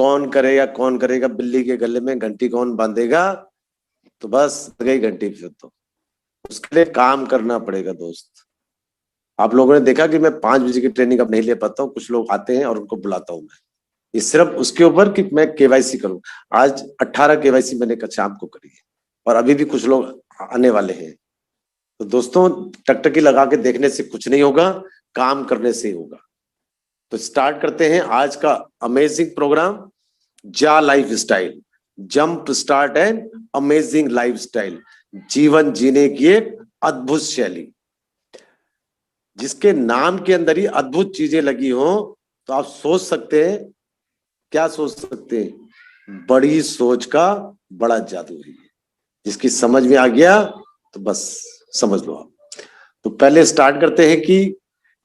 कौन करेगा बिल्ली के गले में घंटी कौन बांधेगा, तो बस गई घंटी। फिर तो उसके लिए काम करना पड़ेगा दोस्त। आप लोगों ने देखा कि मैं 5 बजे की ट्रेनिंग अब नहीं ले पाता हूँ, कुछ लोग आते हैं और उनको बुलाता हूँ मैं, ये सिर्फ उसके ऊपर कि मैं केवाईसी करूं। आज 18 केवाईसी मैंने शाम को करी है और अभी भी कुछ लोग आने वाले हैं। तो दोस्तों टकटकी लगा के देखने से कुछ नहीं होगा, काम करने से ही होगा। तो स्टार्ट करते हैं आज का अमेजिंग प्रोग्राम, जा life style, jump start and amazing life style, जीवन जीने की एक अद्भुत शैली। जिसके नाम के अंदर ही अद्भुत चीजें लगी हो तो आप सोच सकते हैं, क्या सोच सकते हैं, बड़ी सोच का बड़ा जादू है। जिसकी समझ में आ गया तो बस समझ लो आप। तो पहले स्टार्ट करते हैं कि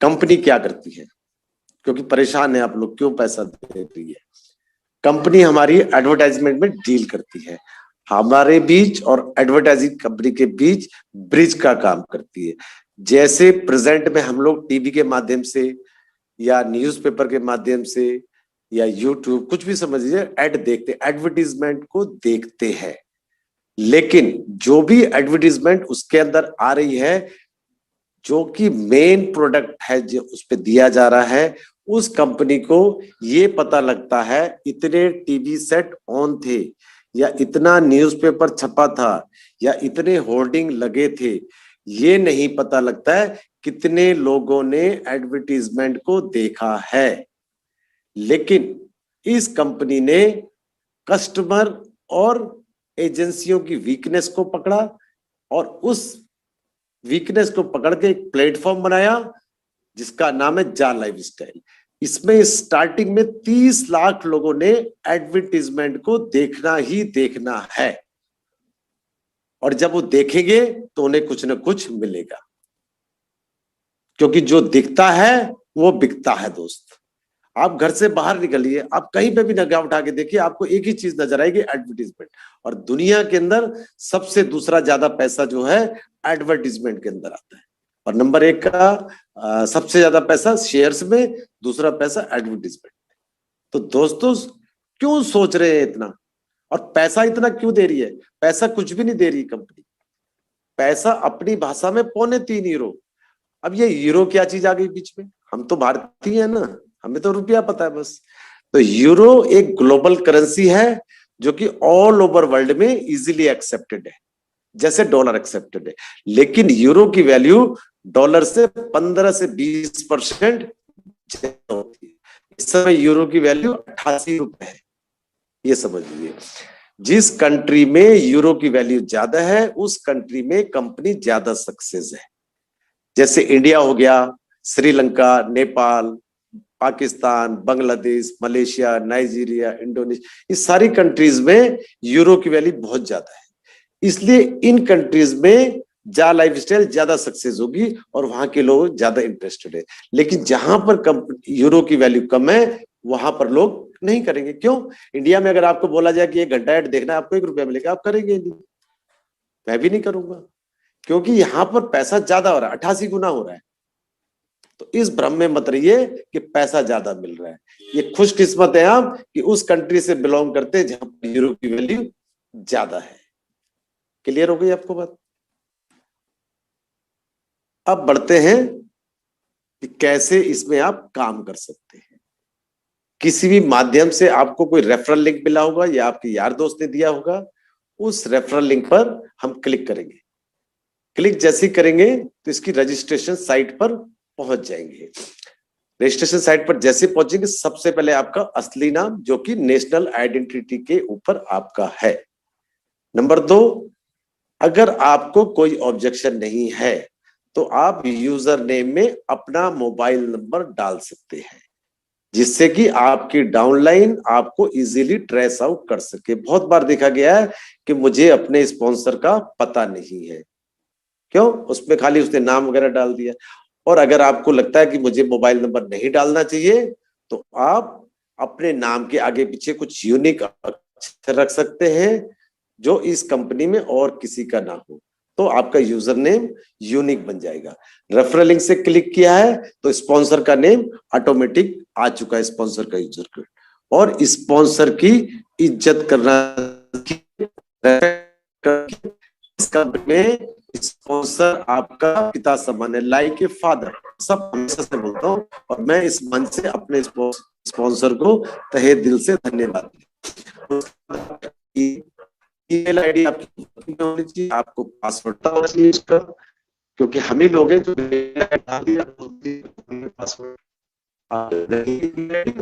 कंपनी क्या करती है, क्योंकि परेशान है आप लोग क्यों पैसा दे रही है। कंपनी हमारी एडवर्टाइजमेंट में डील करती है, हमारे बीच और एडवर्टाइजिंग कंपनी के बीच ब्रिज का काम करती है। जैसे प्रेजेंट में हम लोग टीवी के माध्यम से या न्यूज़पेपर के माध्यम से या यूट्यूब कुछ भी समझ लीजिए एड देखते, एडवर्टीजमेंट को देखते हैं, लेकिन जो भी एडवर्टीजमेंट उसके अंदर आ रही है, जो कि मेन प्रोडक्ट है जो उस पर दिया जा रहा है, उस कंपनी को ये पता लगता है इतने टीवी सेट ऑन थे या इतना न्यूज़पेपर छपा था या इतने होर्डिंग लगे थे, ये नहीं पता लगता है कितने लोगों ने एडवर्टीजमेंट को देखा है। लेकिन इस कंपनी ने कस्टमर और एजेंसियों की वीकनेस को पकड़ा और उस वीकनेस को पकड़ के एक प्लेटफॉर्म बनाया जिसका नाम है जा लाइफ स्टाइल। इसमें स्टार्टिंग में 30 लाख लोगों ने एडवर्टीजमेंट को देखना ही देखना है, और जब वो देखेंगे तो उन्हें कुछ ना कुछ मिलेगा, क्योंकि जो दिखता है वो बिकता है दोस्त। आप घर से बाहर निकलिए, आप कहीं पे भी निगाह उठा के देखिए, आपको एक ही चीज नजर आएगी, एडवर्टीजमेंट। और दुनिया के अंदर सबसे दूसरा ज्यादा पैसा जो है एडवर्टीजमेंट के अंदर आता है, और नंबर 1 का सबसे ज्यादा पैसा शेयर्स में, दूसरा पैसा एडवर्टीजमेंट। तो दोस्तों क्यों सोच रहे हैं इतना, और पैसा इतना क्यों दे रही है? पैसा कुछ भी नहीं दे रही कंपनी, पैसा अपनी भाषा में 3.25 यूरो। अब ये यूरो क्या चीज आ गई बीच में, हम तो भारतीय है ना, हमें तो रुपया पता है बस। तो यूरो एक ग्लोबल करेंसी है जो कि ऑल ओवर वर्ल्ड में इजीली एक्सेप्टेड है, जैसे डॉलर एक्सेप्टेड है। लेकिन यूरो की वैल्यू डॉलर से 15 से 20% ज्यादा होती है। इस समय यूरो की वैल्यू 88 रुपए है, ये समझ लीजिए। जिस कंट्री में यूरो की वैल्यू ज्यादा है उस कंट्री में कंपनी ज्यादा सक्सेस है। जैसे इंडिया हो गया, Sri Lanka, Nepal, Pakistan, Bangladesh, Malaysia, Nigeria, Indonesia, इस सारी कंट्रीज में यूरो की वैल्यू बहुत ज्यादा है। इसलिए इन कंट्रीज में जा लाइफ स्टाइल ज्यादा सक्सेस होगी और वहां के लोग ज्यादा इंटरेस्टेड है। लेकिन जहां पर यूरो की वैल्यू कम है वहां पर लोग नहीं करेंगे। क्यों? इंडिया में अगर आपको बोला जाए कि 1 घंटा ऐड देखना है, आपको 1 रुपया मिलेगा, आप करेंगे नहीं, मैं भी नहीं करूंगा, क्योंकि यहां पर पैसा ज्यादा हो रहा है, 88 गुना हो रहा है। तो इस भ्रम में मत रहिए कि पैसा ज्यादा मिल रहा है। ये खुशकिस्मत है आप कि उस कंट्री से बिलोंग करते हैं जहां पर यूरो की वैल्यू ज्यादा है। क्लियर हो गई आपको बात? अब बढ़ते हैं कि कैसे इसमें आप काम कर सकते हैं। किसी भी माध्यम से आपको कोई रेफरल लिंक मिला होगा या आपके यार दोस्त ने दिया होगा, उस रेफरल लिंक पर हम क्लिक करेंगे। क्लिक जैसे ही करेंगे तो इसकी रजिस्ट्रेशन साइट पर पहुंच जाएंगे। रजिस्ट्रेशन साइट पर जैसे पहुंचेंगे सबसे पहले आपका असली नाम, जो कि नेशनल आइडेंटिटी के ऊपर आपका है। नंबर 2, अगर आपको कोई ऑब्जेक्शन नहीं है तो आप यूजर नेम में अपना मोबाइल नंबर डाल सकते हैं, जिससे कि आपकी डाउनलाइन आपको इजीली ट्रेस आउट कर सके। बहुत बार देखा गया है कि मुझे अपने स्पॉन्सर का पता नहीं है, क्यों? उसमें खाली उसने नाम वगैरह डाल दिया। और अगर आपको लगता है कि मुझे मोबाइल नंबर नहीं डालना चाहिए तो आप अपने नाम के आगे पीछे कुछ यूनिक अक्षर रख सकते हैं जो इस कंपनी में और किसी का ना हो, तो आपका यूजर नेम यूनिक बन जाएगा। रेफरल लिंक से क्लिक किया है तो स्पॉन्सर का नेम ऑटोमेटिक आ चुका है, स्पॉन्सर का यूजर कोड। और स्पॉन्सर की इज्जत करना। इस कंपनी में स्पॉन्सर आपका पिता समान है, लाइक ए फादर, सब हमेशा से बोलता हूँ। और मैं इस मंच से अपने स्पॉन्सर को तहे दिल से धन्यवाद। ईमेल आईडी आपकी होनी चाहिए, आपको पासवर्ड होना चाहिए इसका, क्योंकि हम ही लोग हैं जो पासवर्ड।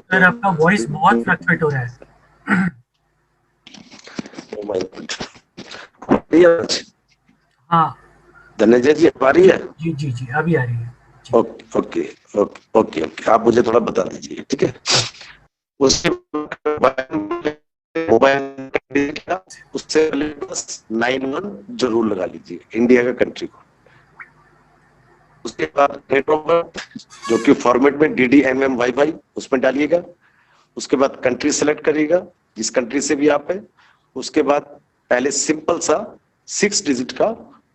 सर आपका वॉइस बहुत फ्लक्चुएट हो रहा है। हाँ धनंजय जी आ रही है? जी जी जी अभी आ रही है। Okay okay okay okay okay, आप मुझे थोड़ा बता दीजिए, ठीक है। उसके मोबाइल उससे पहले बस 91 जरूर लगा लीजिए, इंडिया का कंट्री को। उसके बाद नेटवर्क जो कि फॉर्मेट में DDMM वाईफाई उसमें डालिएगा। उसके बाद कंट्री सेलेक्ट करिएगा, जिस कंट्री से भी आप है। उसके बाद पहले सिंपल सा 6 डिजिट का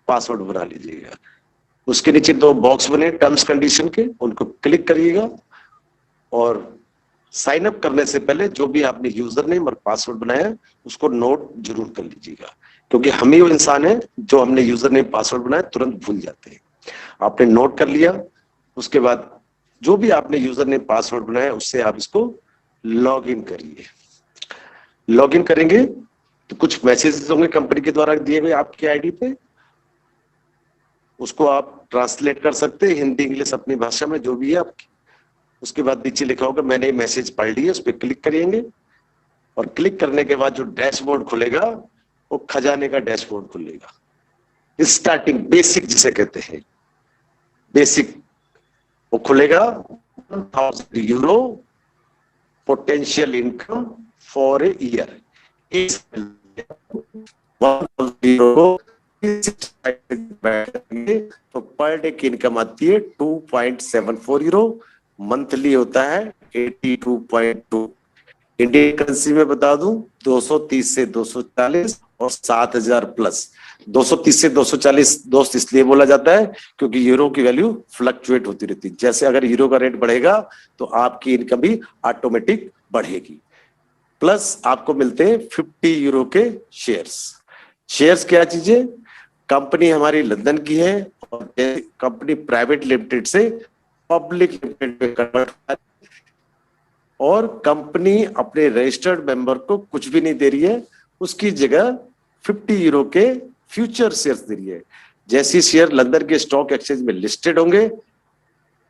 पासवर्ड बना लीजिएगा। उसके नीचे 2 बॉक्स बने टर्म्स कंडीशन के, उनको क्लिक करिएगा। और साइन अप करने से पहले जो भी आपने यूजर नेम और पासवर्ड बनाया उसको नोट जरूर कर लीजिएगा, क्योंकि हम ही वो इंसान है जो हमने यूजर नेम पासवर्ड बनाया तुरंत भूल जाते हैं। आपने नोट कर लिया। उसके बाद जो भी आपने यूजर नेम पासवर्ड बनाया उससे आप इसको लॉग इन करिए। लॉग इन करेंगे तो कुछ मैसेजेस होंगे कंपनी के द्वारा दिए गए आपकी आईडी पे, उसको आप ट्रांसलेट कर सकते हैं हिंदी इंग्लिश अपनी भाषा में जो भी है आपकी। उसके बाद नीचे लिखा होगा मैंने ये मैसेज पढ़ लिया, उस पर क्लिक करेंगे। और क्लिक करने के बाद जो डैशबोर्ड खुलेगा वो खजाने का डैशबोर्ड खुलेगा। स्टार्टिंग बेसिक जिसे कहते हैं, बेसिक वो खुलेगा। 1000 euro potential income for a year. 1000 euro को तो पर डे की इनकम आती है 2.74 यूरो। मंथली होता है 82.2। इंडियन करेंसी में बता दूं 230 से 240 और 7000 प्लस। 230 से 240 दोस्त इसलिए बोला जाता है क्योंकि यूरो की वैल्यू फ्लक्चुएट होती रहती है। जैसे अगर यूरो का रेट बढ़ेगा तो आपकी इनकम भी ऑटोमेटिक बढ़ेगी। प्लस आपको मिलते हैं 50 यूरो के शेयर्स। शेयर्स क्या चीजें? कंपनी हमारी लंदन की है और कंपनी प्राइवेट लिमिटेड से पब्लिक लिमिटेड में कन्वर्ट, और कंपनी अपने रजिस्टर्ड मेंबर को कुछ भी नहीं दे रही है, उसकी जगह 50 यूरो के फ्यूचर शेयर्स दे रही है। जैसे शेयर लंदन के स्टॉक एक्सचेंज में लिस्टेड होंगे,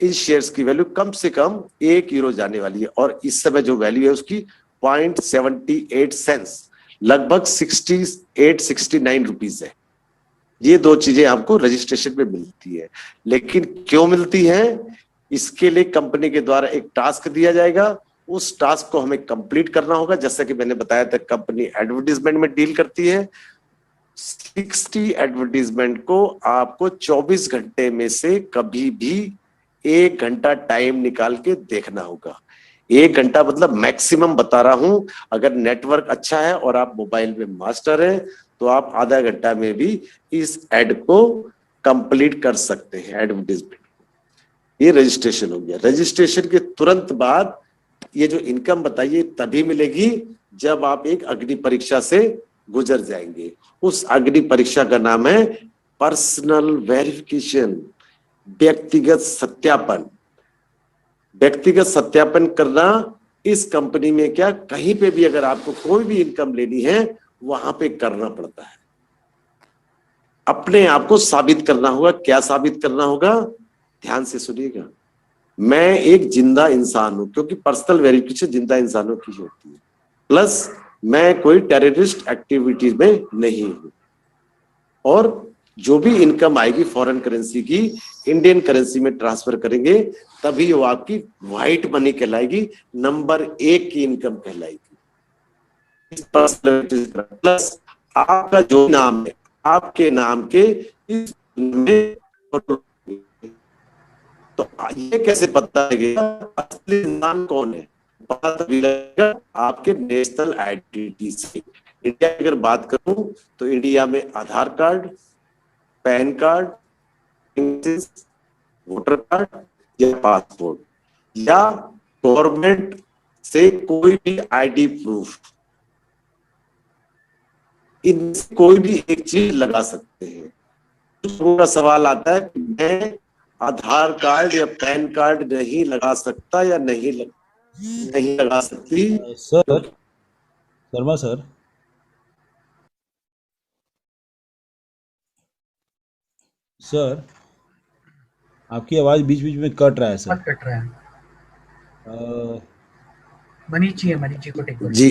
इन शेयर्स की वैल्यू कम से कम 1 यूरो जाने वाली है। और इस समय जो वैल्यू है उसकी 0.78 सेंस, लगभग 68-69 रुपीज है। ये 2 चीजें आपको रजिस्ट्रेशन में मिलती है। लेकिन क्यों मिलती है? इसके लिए कंपनी के द्वारा एक टास्क दिया जाएगा, उस टास्क को हमें कंप्लीट करना होगा। जैसा कि मैंने बताया था कंपनी एडवर्टीजमेंट में डील करती है। 60 एडवर्टीजमेंट को आपको 24 घंटे में से कभी भी 1 घंटा टाइम निकाल के देखना होगा। 1 घंटा मतलब मैक्सिमम बता रहा हूं। अगर नेटवर्क अच्छा है और आप मोबाइल में मास्टर हैं तो आप आधा घंटा में भी इस एड को कंप्लीट कर सकते हैं, एडवर्टीजमेंट। ये रजिस्ट्रेशन हो गया। रजिस्ट्रेशन के तुरंत बाद ये जो इनकम बताइए तभी मिलेगी जब आप एक अग्नि परीक्षा से गुजर जाएंगे। उस अग्नि परीक्षा का नाम है पर्सनल वेरिफिकेशन, व्यक्तिगत सत्यापन। व्यक्तिगत सत्यापन करना इस कंपनी में क्या, कहीं पे भी अगर आपको कोई भी इनकम लेनी है वहां पे करना पड़ता है। अपने आप को साबित करना होगा। क्या साबित करना होगा? ध्यान से सुनिएगा। मैं एक जिंदा इंसान हूं, क्योंकि पर्सनल वेरिफिकेशन जिंदा इंसानों की होती है। प्लस मैं कोई टेररिस्ट एक्टिविटीज में नहीं हूं। और जो भी इनकम आएगी फॉरेन करेंसी की, इंडियन करेंसी में ट्रांसफर करेंगे तभी वो आपकी व्हाइट मनी कहलाएगी, नंबर 1 की इनकम कहलाएगी। प्लस आपका जो नाम है, आपके नाम के इस में, तो ये कैसे पता लगेगा असली इंसान कौन है? पता तभी लगेगा आपके नेशनल आइडेंटिटी से। इंडिया की अगर बात करूं तो इंडिया में Aadhaar card, PAN card, voter card या पासपोर्ट या गवर्नमेंट से कोई भी आईडी प्रूफ, इनसे कोई भी एक चीज लगा सकते हैं। लोगों का सवाल आता है कि मैं आधार कार्ड या पैन कार्ड नहीं लगा सकता या नहीं लगा सकती। सर, शर्मा सर, सर आपकी आवाज बीच बीच में कट रहा है सर। मत कट रहा है। अ, मनीष जी को टेक जी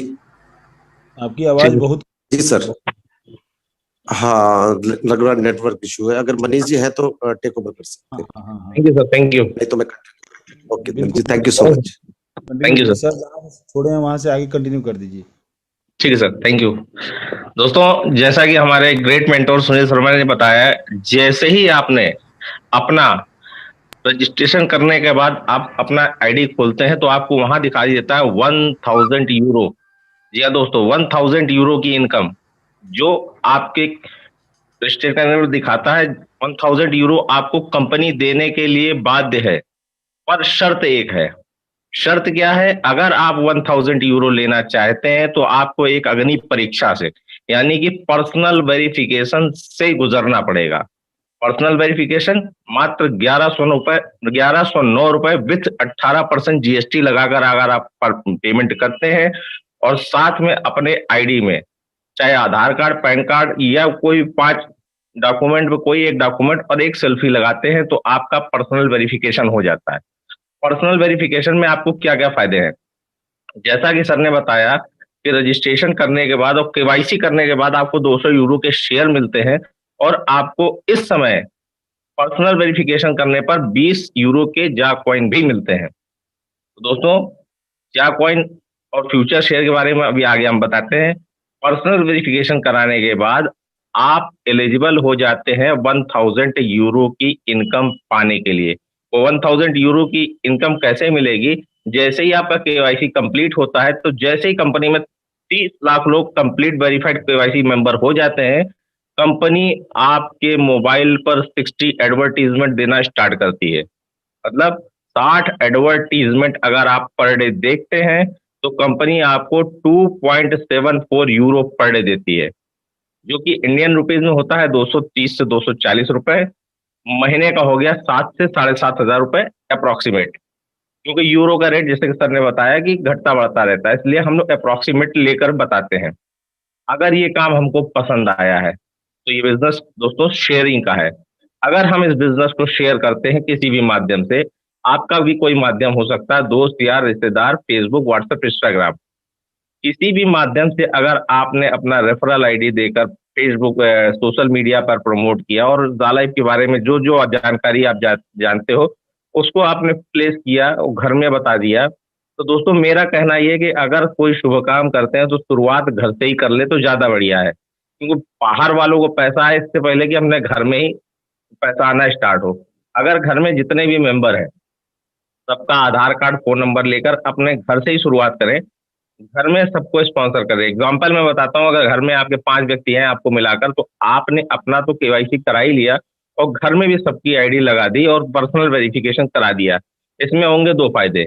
आपकी आवाज बहुत। जी सर, हाँ लग रहा नेटवर्क इशू है। अगर मनीष जी हैं तो टेक ओवर कर सकते हैं। हाँ, thank you sir, thank you. नहीं तो मैं कंटिन्यू। ओके जी, बिल्कुल thank you so much. Thank you sir, जहाँ से छोड़े हैं वहां से आगे कंटिन्यू कर दीजिए। ठीक है सर, थैंक यू। दोस्तों, जैसा कि हमारे ग्रेट मेंटोर सुनील शर्मा ने बताया, जैसे ही आपने अपना रजिस्ट्रेशन करने के बाद आप अपना आईडी खोलते हैं तो आपको वहां दिखाई देता है 1000 यूरो। जी हाँ दोस्तों, 1000 यूरो की इनकम जो आपके रजिस्ट्रेशन में दिखाता है। 1000 यूरो आपको कंपनी देने के लिए बाध्य है, पर शर्त एक है। शर्त क्या है? अगर आप 1000 यूरो लेना चाहते हैं तो आपको एक अग्नि परीक्षा से, यानी कि पर्सनल वेरिफिकेशन से गुजरना पड़ेगा। पर्सनल वेरिफिकेशन मात्र 1109 रुपए विथ 18% जीएसटी लगाकर अगर आप पेमेंट करते हैं और साथ में अपने आईडी में चाहे आधार कार्ड, पैन कार्ड या कोई 5 डॉक्यूमेंट में कोई एक डॉक्यूमेंट और एक सेल्फी लगाते हैं तो आपका पर्सनल वेरिफिकेशन हो जाता है। पर्सनल वेरिफिकेशन में आपको क्या क्या फायदे हैं? जैसा कि सर ने बताया कि रजिस्ट्रेशन करने के बाद और केवाईसी करने के बाद आपको 200 यूरो के शेयर मिलते हैं और आपको इस समय पर्सनल वेरिफिकेशन करने पर 20 यूरो के जा कॉइन भी मिलते हैं। तो दोस्तों, जा कॉइन और फ्यूचर शेयर के बारे में अभी आगे हम बताते हैं। पर्सनल वेरिफिकेशन कराने के बाद आप एलिजिबल हो जाते हैं 1000 यूरो की इनकम पाने के लिए। तो 1000 यूरो की इनकम कैसे मिलेगी? जैसे ही आपका केवाईसी कंप्लीट होता है, तो जैसे ही कंपनी में 30 लाख लोग कंप्लीट वेरीफाइड केवाईसी मेंबर हो जाते हैं, कंपनी आपके मोबाइल पर 60 एडवर्टीजमेंट देना स्टार्ट करती है। मतलब 60 एडवर्टीजमेंट अगर आप पर डे देखते हैं तो कंपनी आपको 2.74 यूरो पर डे देती है, जो कि इंडियन रुपीज में होता है 230 से 240 रुपए। महीने का हो गया 7 से 7,500 रुपए अप्रोक्सीमेट, क्योंकि यूरो का रेट जैसे कि सर ने बताया कि घटता बढ़ता रहता है, इसलिए हम लोग अप्रोक्सीमेट लेकर बताते हैं। अगर ये काम हमको पसंद आया है तो ये बिजनेस दोस्तों शेयरिंग का है। अगर हम इस बिजनेस को शेयर करते हैं किसी भी माध्यम से, आपका भी कोई माध्यम हो सकता है, दोस्त यार रिश्तेदार, फेसबुक, व्हाट्सएप, इंस्टाग्राम, किसी भी माध्यम से अगर आपने अपना रेफरल आईडी देकर फेसबुक सोशल मीडिया पर प्रमोट किया और ज़ालाइफ के बारे में जो जो जानकारी आप जानते हो उसको आपने प्लेस किया और घर में बता दिया, तो दोस्तों मेरा कहना यह है कि अगर कोई शुभ काम करते हैं तो शुरुआत घर से ही कर ले तो ज्यादा बढ़िया है, क्योंकि बाहर वालों को पैसा आए इससे पहले कि हमने घर में ही पैसा आना स्टार्ट हो। अगर घर में जितने भी मेंबर हैं सबका आधार कार्ड, फोन नंबर लेकर अपने घर से ही शुरुआत करें, घर में सबको स्पॉन्सर करें। एग्जाम्पल मैं बताता हूँ, अगर घर में आपके 5 व्यक्ति हैं आपको मिलाकर, तो आपने अपना तो केवाईसी करा ही लिया और घर में भी सबकी आईडी लगा दी और पर्सनल वेरिफिकेशन करा दिया। इसमें होंगे 2 फायदे।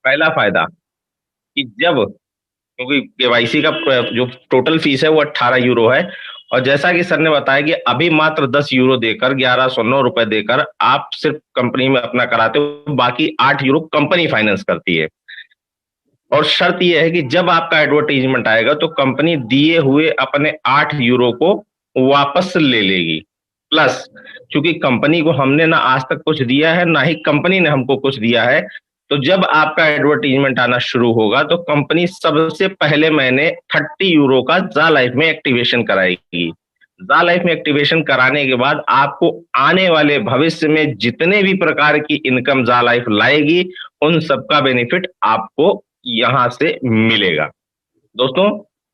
पहला फायदा कि जब, क्योंकि केवाईसी का जो टोटल फीस है वो 18 यूरो है, और जैसा कि सर ने बताया कि अभी मात्र 10 यूरो देकर, 1109 रुपए देकर आप सिर्फ कंपनी में अपना कराते हो, बाकी 8 यूरो कंपनी फाइनेंस करती है। और शर्त यह है कि जब आपका एडवर्टीजमेंट आएगा तो कंपनी दिए हुए अपने 8 यूरो को वापस ले लेगी। प्लस चूंकि कंपनी को हमने ना आज तक कुछ दिया है ना ही कंपनी ने हमको कुछ दिया है, तो जब आपका एडवर्टीजमेंट आना शुरू होगा तो कंपनी सबसे पहले महीने 30 यूरो का जा लाइफ में एक्टिवेशन कराएगी। जा लाइफ में एक्टिवेशन कराने के बाद आपको आने वाले भविष्य में जितने भी प्रकार की इनकम जा लाइफ लाएगी उन सबका बेनिफिट आपको यहां से मिलेगा। दोस्तों,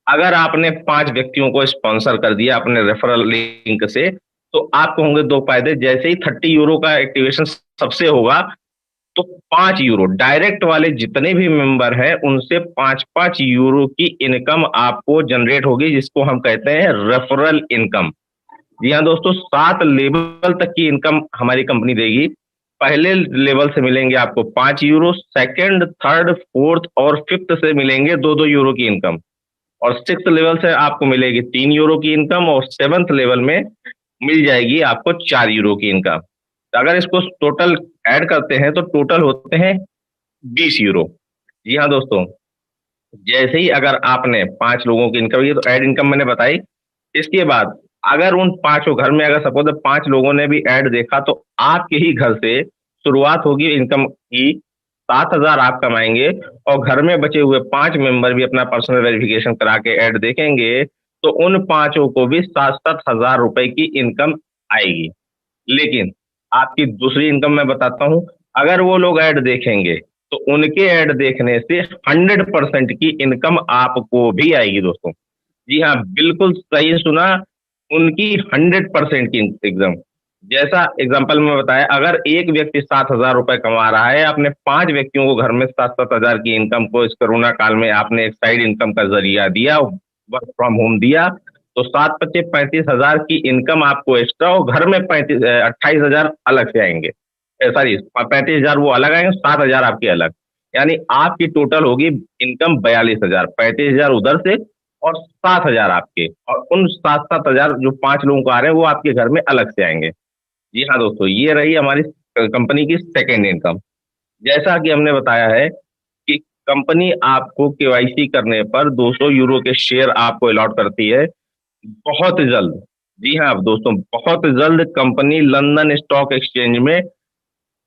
अगर आपने 5 व्यक्तियों को स्पॉन्सर कर दिया अपने रेफरल लिंक से, तो आपको होंगे 2 फायदे। जैसे ही 30 यूरो का एक्टिवेशन सबसे होगा तो 5 यूरो डायरेक्ट वाले जितने भी मेंबर हैं उनसे 5-5 यूरो की इनकम आपको जनरेट होगी, जिसको हम कहते हैं रेफरल इनकम। जी हाँ दोस्तों, 7 लेवल तक की इनकम हमारी कंपनी देगी। पहले लेवल से मिलेंगे आपको 5 यूरो, सेकंड, थर्ड, फोर्थ और फिफ्थ से मिलेंगे 2-2 यूरो की इनकम, और सिक्स लेवल से आपको मिलेगी 3 यूरो की इनकम, और सेवंथ लेवल में मिल जाएगी आपको 4 यूरो की इनकम। तो अगर इसको टोटल ऐड करते हैं तो टोटल होते हैं 20 यूरो। जी हाँ दोस्तों, जैसे ही अगर आपने 5 लोगों की इनकम, ये तो ऐड इनकम मैंने बताई। इसके बाद अगर उन पांचों घर में अगर सपोज 5 लोगों ने भी ऐड देखा, तो आपके ही घर से शुरुआत होगी इनकम की। 7,000 आप कमाएंगे, और घर में बचे हुए 5 मेंबर भी अपना पर्सनल वेरिफिकेशन करा के ऐड देखेंगे, तो उन पांचों को भी 7,000 रुपए की इनकम आएगी। लेकिन आपकी दूसरी इनकम मैं बताता हूं, अगर वो लोग ऐड देखेंगे तो उनके ऐड देखने से 100% की इनकम आपको भी आएगी दोस्तों। जी हाँ, बिल्कुल सही सुना, उनकी 100% की एकदम। जैसा एग्जांपल में बताया, अगर एक व्यक्ति 7,000 रुपए कमा रहा है, आपने 5 व्यक्तियों को घर में 7,000 की इनकम को इस कोरोना काल में आपने एक साइड इनकम का जरिया दिया, वर्क फ्रॉम होम दिया, तो 7-5 35,000 की इनकम आपको एक्स्ट्रा, और घर में 28,000 अलग से आएंगे। सॉरी, 35,000 वो अलग आएंगे, 7,000 आपके अलग। यानी आपकी टोटल होगी इनकम 42,000, 35,000 उधर से और 7,000 आपके, और उन 7-7,000 जो 5 लोगों को आ रहे हैं वो आपके घर में अलग से आएंगे। जी हाँ दोस्तों, ये रही हमारी कंपनी की सेकेंड इनकम। जैसा कि हमने बताया है कि कंपनी आपको केवाईसी करने पर 200 यूरो के शेयर आपको अलॉट करती है बहुत जल्द। जी हाँ दोस्तों, बहुत जल्द कंपनी लंदन स्टॉक एक्सचेंज में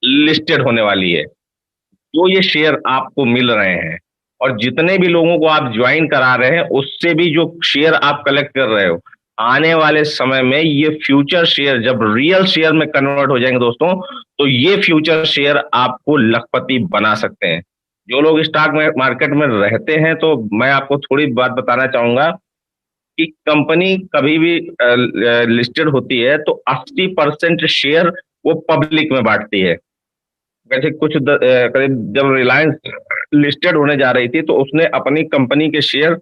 लिस्टेड होने वाली है। जो ये शेयर आपको मिल रहे हैं, और जितने भी लोगों को आप ज्वाइन करा रहे हैं, उससे भी जो शेयर आप कलेक्ट कर रहे हो, आने वाले समय में ये फ्यूचर शेयर जब रियल शेयर में कन्वर्ट हो जाएंगे दोस्तों, तो ये फ्यूचर शेयर आपको लखपति बना सकते हैं। जो लोग स्टॉक मार्केट में रहते हैं, तो मैं आपको थोड़ी बात बताना चाहूंगा कि कंपनी कभी भी लिस्टेड होती है तो 80% शेयर वो पब्लिक में बांटती है। वैसे करीब जब रिलायंस लिस्टेड होने जा रही थी, तो उसने अपनी कंपनी के शेयर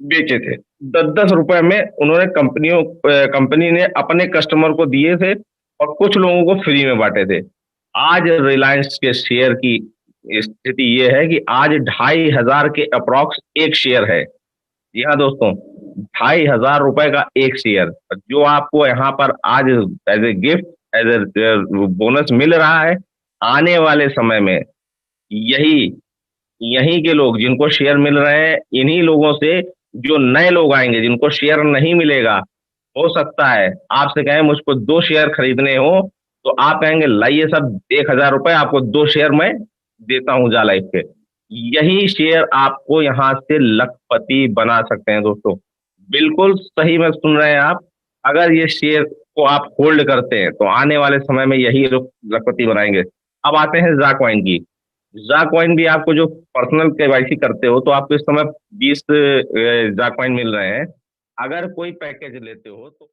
बेचे थे 10-10 रुपए में। उन्होंने कंपनी ने अपने कस्टमर को दिए थे, और कुछ लोगों को फ्री में बांटे थे। आज रिलायंस के शेयर की स्थिति ये है कि आज 2,500 के अप्रॉक्स एक शेयर है। जी हाँ दोस्तों, 2,500 रुपए का एक शेयर, जो आपको यहाँ पर आज as a gift, as a bonus मिल रहा है। आने वाले समय में यही यहीं के लोग जिनको शेयर मिल रहे हैं, इन्हीं लोगों से जो नए लोग आएंगे जिनको शेयर नहीं मिलेगा, हो सकता है आपसे कहें मुझको 2 शेयर खरीदने हो, तो आप कहेंगे लाइए सब 1,000 रुपए आपको 2 शेयर मैं देता हूं जा लाइफ के। यही शेयर आपको यहाँ से लखपति बना सकते हैं दोस्तों। बिल्कुल सही में सुन रहे हैं आप। अगर ये शेयर को आप होल्ड करते हैं, तो आने वाले समय में यही लोग लखपति बनाएंगे। अब आते हैं जा कॉइन की। जा कॉइन भी आपको जो पर्सनल केवाईसी करते हो, तो आपको इस समय 20 जा कॉइन मिल रहे हैं। अगर कोई पैकेज लेते हो तो